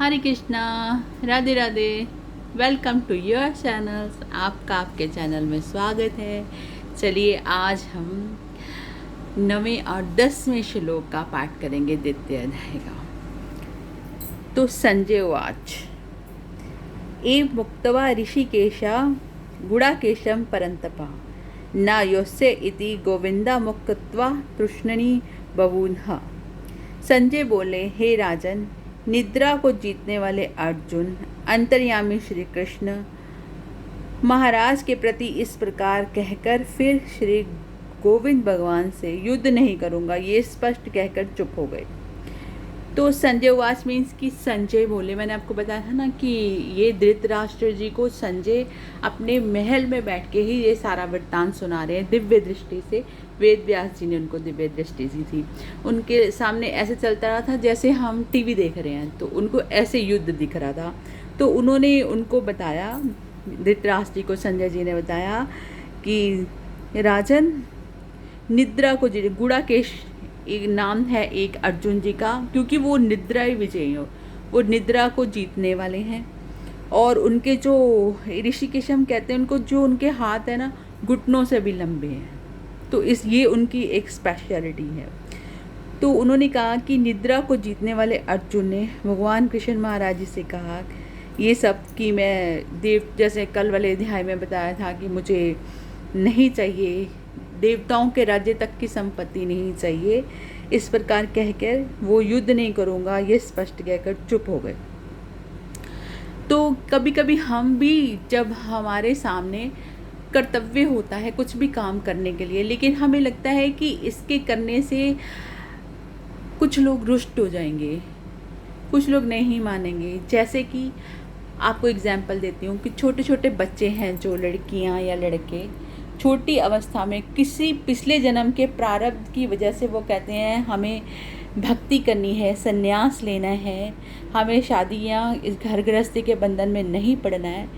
Hare Krishna, Radhe Radhe. Welcome to your channels. आपका आपके channel में स्वागत है। चलिए आज हम 9वें और 10वें श्लोक का पाठ करेंगे द्वितीय अध्याय का। तो संजय उवाच एव मुक्त्वा ऋषिकेशा गुडाकेशं परन्तपः न योस्य इति गोविंदा मुक्त्वा तृष्णनि बभून्ह। संजय बोले, हे राजन, निद्रा को जीतने वाले अर्जुन अंतर्यामी श्री कृष्ण महाराज के प्रति इस प्रकार कहकर फिर श्री गोविंद भगवान से युद्ध नहीं करूँगा ये स्पष्ट कहकर चुप हो गए। तो संजय उवाच मीन्स कि संजय बोले, मैंने आपको बताया था ना कि ये धृतराष्ट्र जी को संजय अपने महल में बैठ के ही ये सारा वृत्तांत सुना रहे हैं दिव्य दृष्टि से। वेद व्यास जी ने उनको दिव्य दृष्टि दी थी। उनके सामने ऐसे चलता रहा था जैसे हम टीवी देख रहे हैं, तो उनको ऐसे युद्ध दिख रहा था। तो उन्होंने उनको बताया, धृतराष्ट्र जी को संजय जी ने बताया कि राजन, निद्रा को जी गुड़ाकेश एक नाम है एक अर्जुन जी का, क्योंकि वो निद्रा विजयी हो, वो निद्रा को जीतने वाले हैं। और उनके जो ऋषिकेशम कहते हैं, उनको जो उनके हाथ है ना घुटनों से भी लंबे हैं। तो ये उनकी एक स्पेशलिटी है। तो उन्होंने कहा कि निद्रा को जीतने वाले अर्जुन ने भगवान कृष्ण महाराज जी से कहा ये सब कि मैं देव, जैसे कल वाले अध्याय में बताया था कि मुझे नहीं चाहिए, देवताओं के राज्य तक की संपत्ति नहीं चाहिए, इस प्रकार कहकर वो युद्ध नहीं करूँगा ये स्पष्ट कहकर चुप हो गए। तो कभी कभी हम भी, जब हमारे सामने कर्तव्य होता है कुछ भी काम करने के लिए, लेकिन हमें लगता है कि इसके करने से कुछ लोग रुष्ट हो जाएंगे, कुछ लोग नहीं मानेंगे। जैसे कि आपको एग्जाम्पल देती हूँ कि छोटे छोटे बच्चे हैं, जो लड़कियाँ या लड़के छोटी अवस्था में किसी पिछले जन्म के प्रारब्ध की वजह से वो कहते हैं हमें भक्ति करनी है, संन्यास लेना है, हमें शादियाँ इस घर गृहस्थी के बंधन में नहीं पड़ना है।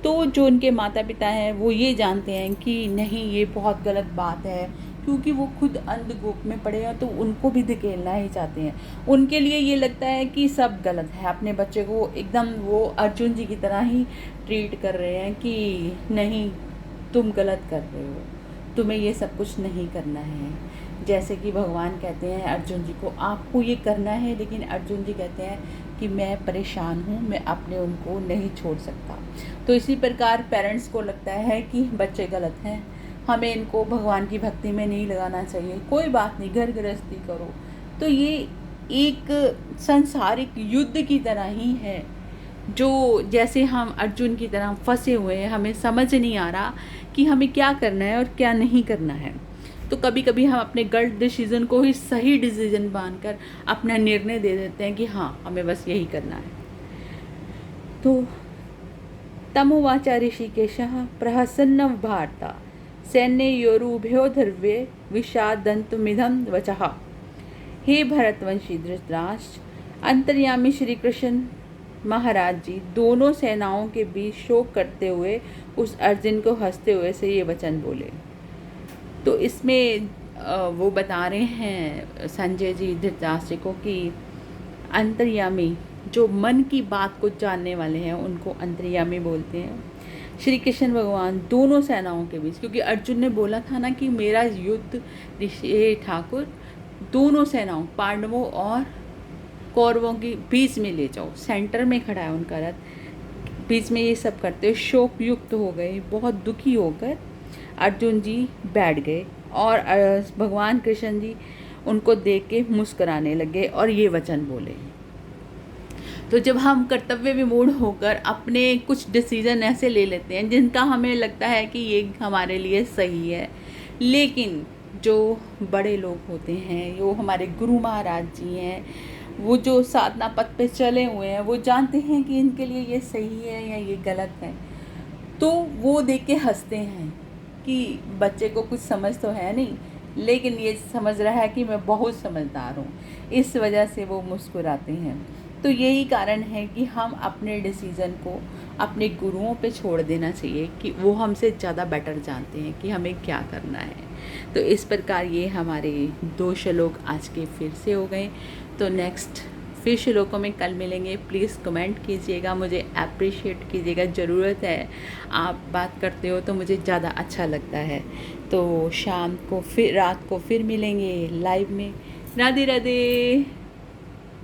तो जो उनके माता पिता हैं वो ये जानते हैं कि नहीं, ये बहुत गलत बात है, क्योंकि वो खुद अंधकूप में पड़े हैं तो उनको भी धकेलना ही चाहते हैं। उनके लिए ये लगता है कि सब गलत है, अपने बच्चे को एकदम वो अर्जुन जी की तरह ही ट्रीट कर रहे हैं कि नहीं, तुम गलत कर रहे हो, तुम्हें ये सब कुछ नहीं करना है। जैसे कि भगवान कहते हैं अर्जुन जी को आपको ये करना है, लेकिन अर्जुन जी कहते हैं कि मैं परेशान हूँ, मैं अपने उनको नहीं छोड़ सकता। तो इसी प्रकार पेरेंट्स को लगता है कि बच्चे गलत हैं, हमें इनको भगवान की भक्ति में नहीं लगाना चाहिए, कोई बात नहीं, घर गृहस्थी करो। तो ये एक सांसारिक युद्ध की तरह ही है, जो जैसे हम अर्जुन की तरह फंसे हुए हैं, हमें समझ नहीं आ रहा कि हमें क्या करना है और क्या नहीं करना है। तो कभी कभी हम अपने गलत डिसीजन को ही सही डिसीजन मानकर अपना निर्णय दे देते हैं कि हाँ, हमें बस यही करना है। तो तमुवाचा ऋषिकेशः प्रहसन्न भारता सैन्ययोरुभयो ध्रुवे विषादन्तमिदं वचः। हे भरतवंशी धृतराष्ट्र, अंतर्यामी श्री कृष्ण महाराज जी दोनों सेनाओं के बीच शोक करते हुए उस अर्जुन को हंसते हुए से ये वचन बोले। तो इसमें वो बता रहे हैं संजय जी धृतराष्ट्र को कि अंतर्यामी, जो मन की बात को जानने वाले हैं उनको अंतर्यामी बोलते हैं। श्री कृष्ण भगवान दोनों सेनाओं के बीच, क्योंकि अर्जुन ने बोला था ना कि मेरा युद्ध ऋषि ठाकुर दोनों सेनाओं पांडवों और कौरवों के बीच में ले जाओ। सेंटर में खड़ा है उनका रथ, बीच में ये सब करते हुए शोक युक्त हो गए, बहुत दुखी होकर अर्जुन जी बैठ गए और भगवान कृष्ण जी उनको देख के मुस्कुराने लगे और ये वचन बोले। तो जब हम कर्तव्य विमूढ़ होकर अपने कुछ डिसीजन ऐसे ले लेते हैं जिनका हमें लगता है कि ये हमारे लिए सही है, लेकिन जो बड़े लोग होते हैं, वो हमारे गुरु महाराज जी हैं, वो जो साधना पथ पे चले हुए हैं, वो जानते हैं कि इनके लिए ये सही है या ये गलत है। तो वो देख के हंसते हैं कि बच्चे को कुछ समझ तो है नहीं, लेकिन ये समझ रहा है कि मैं बहुत समझदार हूँ, इस वजह से वो मुस्कुराते हैं। तो यही कारण है कि हम अपने डिसीज़न को अपने गुरुओं पे छोड़ देना चाहिए कि वो हमसे ज़्यादा बेटर जानते हैं कि हमें क्या करना है। तो इस प्रकार ये हमारे 2 श्लोक आज के फिर से हो गए। तो नेक्स्ट फिर श्लोकों में कल मिलेंगे। प्लीज़ कमेंट कीजिएगा, मुझे अप्रिशिएट कीजिएगा, ज़रूरत है। आप बात करते हो तो मुझे ज़्यादा अच्छा लगता है। तो शाम को फिर रात को फिर मिलेंगे लाइव में। राधे राधे।